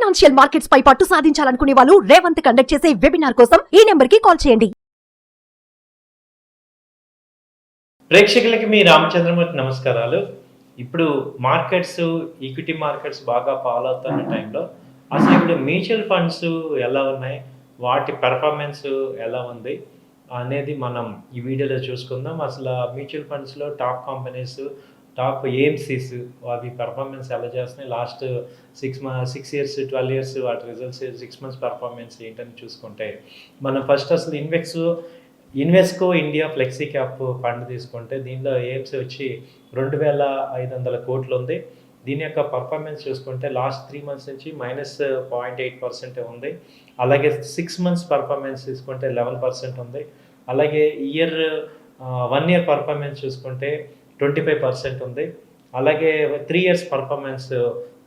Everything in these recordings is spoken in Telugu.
ఫైనాన్షియల్ మార్కెట్స్ పై పట్టు సాధించాలనుకునే వాళ్ళు రేవంత్ కండక్ట్ చేసే వెబినార్ కోసం ఈ నెంబర్ కి కాల్ చేయండి. ప్రేక్షకులకి మీ రామచంద్రమూర్తి నమస్కారాలు. ఇప్పుడు మార్కెట్స్, ఈక్విటీ మార్కెట్స్ బాగా ఫాలో అవుతున్న టైంలో అసలు ఇప్పుడు మ్యూచువల్ ఫండ్స్ ఎలా ఉన్నాయి, వాటి పెర్ఫార్మెన్స్ ఎలా ఉంది అనేది మనం ఈ వీడియోలో చూసుకుందాం. అసలు మ్యూచువల్ ఫండ్స్లో టాప్ కంపెనీస్, టాప్ ఏఎంసీస్ అవి పెర్ఫార్మెన్స్ ఎలా చేస్తున్నాయి, లాస్ట్ 6 ఇయర్స్ 12 ఇయర్స్ వాటి రిజల్ట్స్ 6 మంత్స్ పెర్ఫార్మెన్స్ ఏంటని చూసుకుంటే మనం ఫస్ట్ అసలు Invesco India flexi cap fund తీసుకుంటే దీనిలో ఏఎంసీ వచ్చి 2,500 కోట్లు ఉంది. దీని యొక్క పర్ఫార్మెన్స్ చూసుకుంటే లాస్ట్ 3 మంత్స్ నుంచి -0.8% ఉంది. అలాగే 6 మంత్స్ పర్ఫార్మెన్స్ తీసుకుంటే 11% ఉంది. అలాగే 1 ఇయర్ పర్ఫార్మెన్స్ చూసుకుంటే 25% ఉంది. అలాగే 3 ఇయర్స్ పర్ఫార్మెన్స్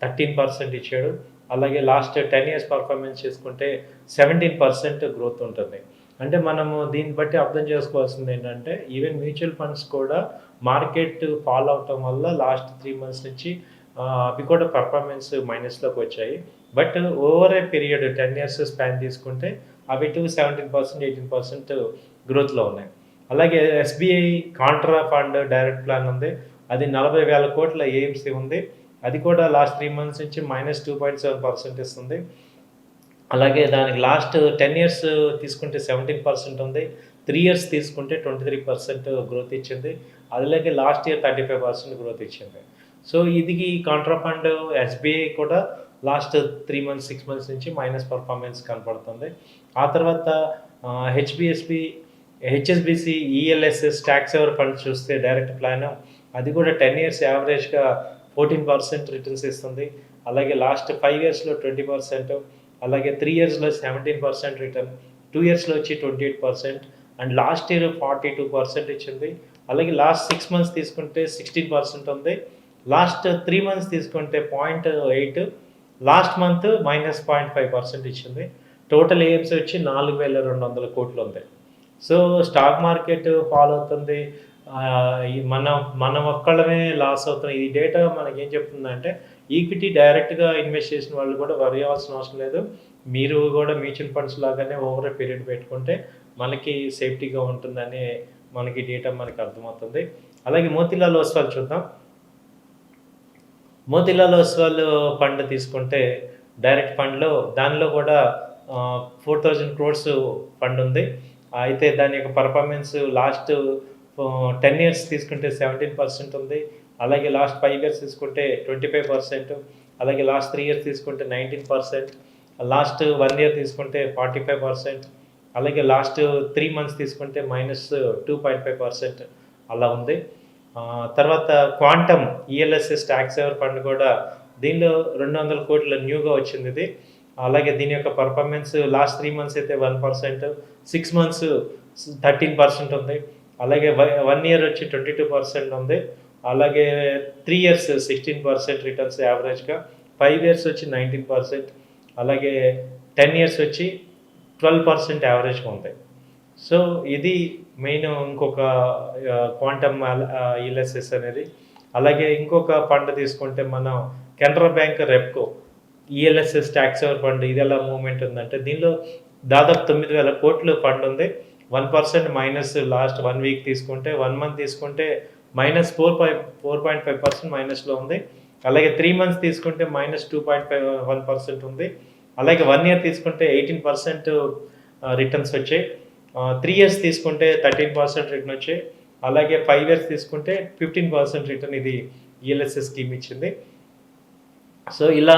13% ఇచ్చాడు. అలాగే లాస్ట్ 10 ఇయర్స్ పర్ఫార్మెన్స్ చూసుకుంటే 17% గ్రోత్ ఉంటుంది. అంటే మనము దీన్ని బట్టి అర్థం చేసుకోవాల్సింది ఏంటంటే ఈవెన్ మ్యూచువల్ ఫండ్స్ కూడా మార్కెట్ ఫాలో అవటం వల్ల లాస్ట్ 3 మంత్స్ నుంచి అవి కూడా పర్ఫార్మెన్స్ మైనస్లోకి వచ్చాయి. But over a period 10 years span తీసుకుంటే అవి 17%, 18% గ్రోత్లో ఉన్నాయి. అలాగే SBI Contra fund direct plan ఉంది. అది 40,000 కోట్ల ఏఎంసీ ఉంది. అది కూడా లాస్ట్ 3 మంత్స్ నుంచి -2.7% ఇస్తుంది. అలాగే దానికి లాస్ట్ 10 ఇయర్స్ తీసుకుంటే 17% ఉంది. 3 ఇయర్స్ తీసుకుంటే 23% గ్రోత్ ఇచ్చింది. అలాగే లాస్ట్ ఇయర్ 35% గ్రోత్ ఇచ్చింది. సో ఇది కాంట్రా ఫండ్ ఎస్బీఐ కూడా లాస్ట్ 3 మంత్స్ 6 మంత్స్ నుంచి మైనస్ పర్ఫార్మెన్స్ కనపడుతుంది. ఆ తర్వాత HSBC ELSS tax ever fund చూస్తే డైరెక్ట్ ప్లాన్ అది కూడా 10 ఇయర్స్ యావరేజ్గా 14% రిటర్న్స్ ఇస్తుంది. అలాగే లాస్ట్ 5 ఇయర్స్లో 20%, అలాగే 3 ఇయర్స్లో 17% రిటర్న్, 2 ఇయర్స్లో వచ్చి 28% అండ్ లాస్ట్ ఇయర్ 42% ఇచ్చింది. అలాగే లాస్ట్ 6 మంత్స్ తీసుకుంటే 16% ఉంది. లాస్ట్ 3 మంత్స్ తీసుకుంటే 0.8, లాస్ట్ మంత్ -0.5% ఇచ్చింది. టోటల్ ఏఎంసీ వచ్చి 4,200 కోట్లు ఉంది. సో స్టాక్ మార్కెట్ ఫాలో అవుతుంది, మనం ఒక్కళ్ళమే లాస్ అవుతున్నాం. ఈ డేటా మనకి ఏం చెప్తుందంటే ఈక్విటీ డైరెక్ట్గా ఇన్వెస్ట్ చేసిన వాళ్ళు కూడా వరి అవ్వాల్సిన అవసరం లేదు. మీరు కూడా మ్యూచువల్ ఫండ్స్ లాగానే ఓవర్ ఏ పీరియడ్ పెట్టుకుంటే మనకి సేఫ్టీగా ఉంటుందని మనకి డేటా మనకి అర్థమవుతుంది. అలాగే మోతీలాల్ ఓస్వాల్ చూద్దాం. మోతీలాల్ ఓస్వాల్ ఫండ్ తీసుకుంటే డైరెక్ట్ ఫండ్లో దానిలో కూడా 4,000 crores ఫండ్ ఉంది. అయితే దాని యొక్క పర్ఫార్మెన్స్ లాస్ట్ 10 ఇయర్స్ తీసుకుంటే 17% ఉంది. అలాగే లాస్ట్ 5 ఇయర్స్ తీసుకుంటే 25%, అలాగే లాస్ట్ 3 ఇయర్స్ తీసుకుంటే 19%, లాస్ట్ 1 ఇయర్ తీసుకుంటే 45%, అలాగే లాస్ట్ 3 మంత్స్ తీసుకుంటే -2.5% అలా ఉంది. తర్వాత quantum ELSS tax ever fund కూడా దీనిలో 200 కోట్ల న్యూగా వచ్చింది ఇది. అలాగే దీని యొక్క పర్ఫార్మెన్స్ లాస్ట్ 3 మంత్స్ అయితే 1%, 6 మంత్స్ 13% ఉంది. అలాగే 1 ఇయర్ వచ్చి 22% ఉంది. అలాగే 3 ఇయర్స్ 16% రిటర్న్స్ యావరేజ్గా, 5 ఇయర్స్ వచ్చి 19%, అలాగే 10 ఇయర్స్ వచ్చి 12% యావరేజ్గా ఉంది. సో ఇది మెయిన్ ఇంకొక క్వాంటమ్ ఈఎల్ఎస్ఎస్ అనేది. అలాగే ఇంకొక ఫండ్ తీసుకుంటే మనం Canara bank Repco ELSS tax ever fund ఇది ఎలా మూవ్మెంట్ ఉందంటే దీనిలో దాదాపు 9,000 కోట్లు ఫండ్ ఉంది. 1% మైనస్ లాస్ట్ 1 వీక్ తీసుకుంటే, 1 మంత్ తీసుకుంటే -4.5% మైనస్లో ఉంది. అలాగే 3 మంత్స్ తీసుకుంటే -2.51% ఉంది. అలాగే 1 ఇయర్ తీసుకుంటే 18% రిటర్న్స్ వచ్చాయి. 3 ఇయర్స్ తీసుకుంటే 13% రిటర్న్ వచ్చాయి. అలాగే 5 ఇయర్స్ తీసుకుంటే 15% రిటర్న్ ఇది ఈఎల్ఎస్ఎస్ స్కీమ్ ఇచ్చింది. సో ఇలా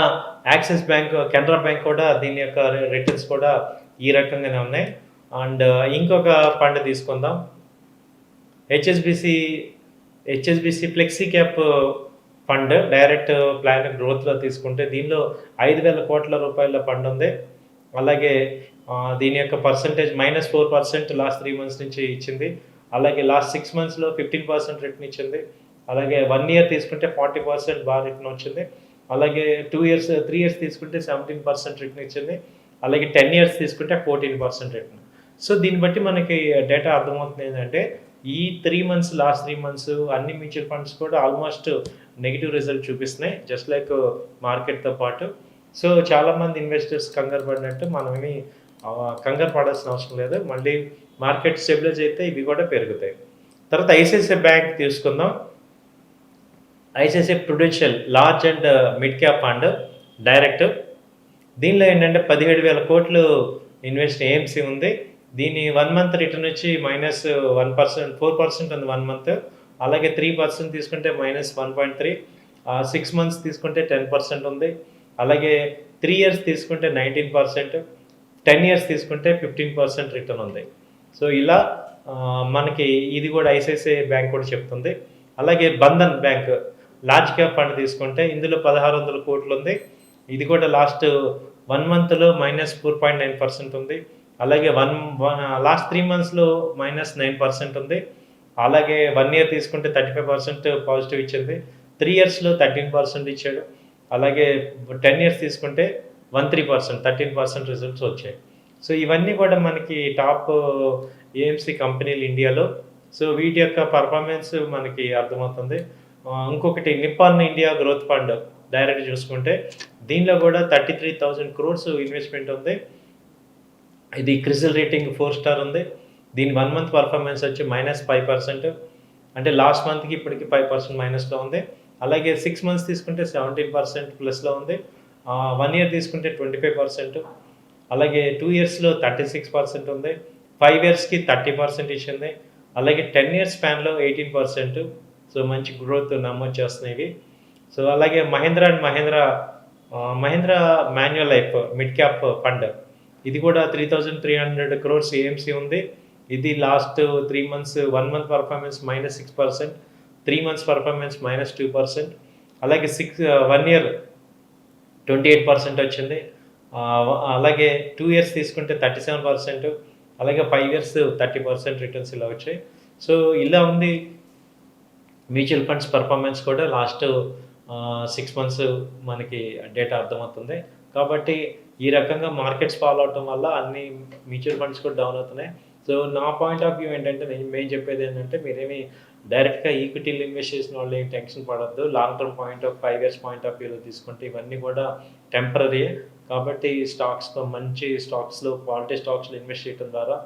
యాక్సిస్ బ్యాంక్, కెనరా బ్యాంక్ కూడా దీని యొక్క రిటర్న్స్ కూడా ఈ రకంగానే ఉన్నాయి. అండ్ ఇంకొక ఫండ్ తీసుకుందాం, HSBC flexi cap fund direct plan గ్రోత్లో తీసుకుంటే దీనిలో 5,000 కోట్ల రూపాయల ఫండ్ ఉంది. అలాగే దీని యొక్క పర్సంటేజ్ -4% లాస్ట్ 3 మంత్స్ నుంచి ఇచ్చింది. అలాగే లాస్ట్ 6 మంత్స్లో 15% రిటర్న్ ఇచ్చింది. అలాగే 1 ఇయర్ తీసుకుంటే 40% బాగా రిటర్న్ వచ్చింది. అలాగే 3 ఇయర్స్ తీసుకుంటే 17% రిటర్న్ ఇచ్చింది. అలాగే 10 ఇయర్స్ తీసుకుంటే 14% రిటర్న్. సో దీన్ని బట్టి మనకి డేటా అర్థమవుతుంది ఏంటంటే ఈ 3 మంత్స్ లాస్ట్ 3 మంత్స్ అన్ని మ్యూచువల్ ఫండ్స్ కూడా ఆల్మోస్ట్ నెగిటివ్ రిజల్ట్ చూపిస్తున్నాయి, జస్ట్ లైక్ మార్కెట్తో పాటు. సో చాలామంది ఇన్వెస్టర్స్ కంగారు పడినట్టు మనమేమి కంగారు పడాల్సిన అవసరం లేదు. మళ్ళీ మార్కెట్ స్టెబిలైజ్ అయితే ఇవి కూడా పెరుగుతాయి. తర్వాత ఐసిఐసిఐ బ్యాంక్ తీసుకుందాం. ICICI Prudential large and mid cap fund direct. దీనిలో ఏంటంటే 17,000 కోట్లు ఇన్వెస్ట్ ఏఎంసీ ఉంది. దీని 1 మంత్ రిటర్న్ వచ్చి -1%, 4% ఉంది 1 మంత్. అలాగే 3% తీసుకుంటే -1.3, 6 మంత్స్ తీసుకుంటే 10% ఉంది. అలాగే 3 ఇయర్స్ తీసుకుంటే 19%, 10 ఇయర్స్ తీసుకుంటే 15% రిటర్న్ ఉంది. సో ఇలా మనకి ఇది కూడా ఐసిఐసిఐ బ్యాంక్ కూడా చెప్తుంది. అలాగే Bandhan bank large cap fund తీసుకుంటే ఇందులో 1,600 కోట్లు ఉంది. ఇది కూడా లాస్ట్ 1 మంత్లో -4.9% ఉంది. అలాగే లాస్ట్ 3 మంత్స్లో -9% ఉంది. అలాగే 1 ఇయర్ తీసుకుంటే 35% పాజిటివ్ ఇచ్చింది. 3 ఇయర్స్లో 13% ఇచ్చాడు. అలాగే 10 ఇయర్స్ తీసుకుంటే 13% రిజల్ట్స్ వచ్చాయి. సో ఇవన్నీ కూడా మనకి టాప్ ఏఎంసీ కంపెనీలు ఇండియాలో. సో వీటి యొక్క పర్ఫార్మెన్స్ మనకి అర్థమవుతుంది. ఇంకొకటి Nippon India growth fund direct చూసుకుంటే దీనిలో కూడా 33,000 crores ఇన్వెస్ట్మెంట్ ఉంది. ఇది క్రిసిల్ రేటింగ్ 4 స్టార్ ఉంది. దీని 1 మంత్ పర్ఫార్మెన్స్ వచ్చి -5%, అంటే లాస్ట్ మంత్కి ఇప్పటికి 5% మైనస్లో ఉంది. అలాగే 6 మంత్స్ తీసుకుంటే 17% ప్లస్లో ఉంది. 1 ఇయర్ తీసుకుంటే 25%, అలాగే 2 ఇయర్స్లో 36% ఉంది. 5 ఇయర్స్కి 30% ఇచ్చింది. అలాగే 10 ఇయర్స్ స్పాన్లో 18%. సో మంచి గ్రోత్ నమోదు చేస్తున్నాయి. సో అలాగే Mahindra and Mahindra manual life mid cap fund, ఇది కూడా 3,300 crores ఏఎంసీ ఉంది. ఇది last 3 months 1 month performance -6%, 3 months performance -2%, అలాగే 1 ఇయర్ 28% వచ్చింది. అలాగే 2 ఇయర్స్ తీసుకుంటే 37%, అలాగే 5 ఇయర్స్ 30% రిటర్న్స్ ఇలా వచ్చాయి. సో ఇలా ఉంది మ్యూచువల్ ఫండ్స్ పర్ఫార్మెన్స్ కూడా లాస్ట్ 6 మంత్స్ మనకి డేటా అర్థమవుతుంది. కాబట్టి ఈ రకంగా మార్కెట్స్ ఫాలో అవటం వల్ల అన్ని మ్యూచువల్ ఫండ్స్ కూడా డౌన్ అవుతున్నాయి. సో నా పాయింట్ ఆఫ్ వ్యూ ఏంటంటే మేము చెప్పేది ఏంటంటే మీరేమి డైరెక్ట్గా ఈక్విటీలు ఇన్వెస్ట్ చేసిన వాళ్ళు ఏం టెన్షన్ పడద్దు. Long term 5 years point of వ్యూలో తీసుకుంటే ఇవన్నీ కూడా టెంపరరీ. కాబట్టి మంచి స్టాక్స్లో క్వాలిటీ స్టాక్స్లో ఇన్వెస్ట్ చేయడం ద్వారా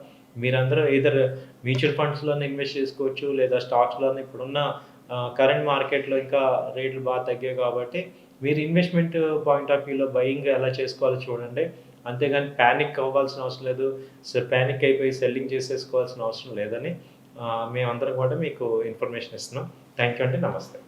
మీరందరూ either మ్యూచువల్ ఫండ్స్లోనే ఇన్వెస్ట్ చేసుకోవచ్చు, లేదా స్టాక్స్లోనే. ఇప్పుడున్న కరెంట్ మార్కెట్లో ఇంకా రేట్లు బాగా తగ్గాయి కాబట్టి మీరు ఇన్వెస్ట్మెంట్ పాయింట్ ఆఫ్ వ్యూలో బయింగ్ ఎలా చేసుకోవాలో చూడండి. అంతేగాని ప్యానిక్ అవ్వాల్సిన అవసరం లేదు. ప్యానిక్ అయిపోయి సెల్లింగ్ చేసేసుకోవాల్సిన అవసరం లేదని మేమందరం కూడా మీకు ఇన్ఫర్మేషన్ ఇస్తున్నాం. థ్యాంక్ యూ అండి. నమస్తే.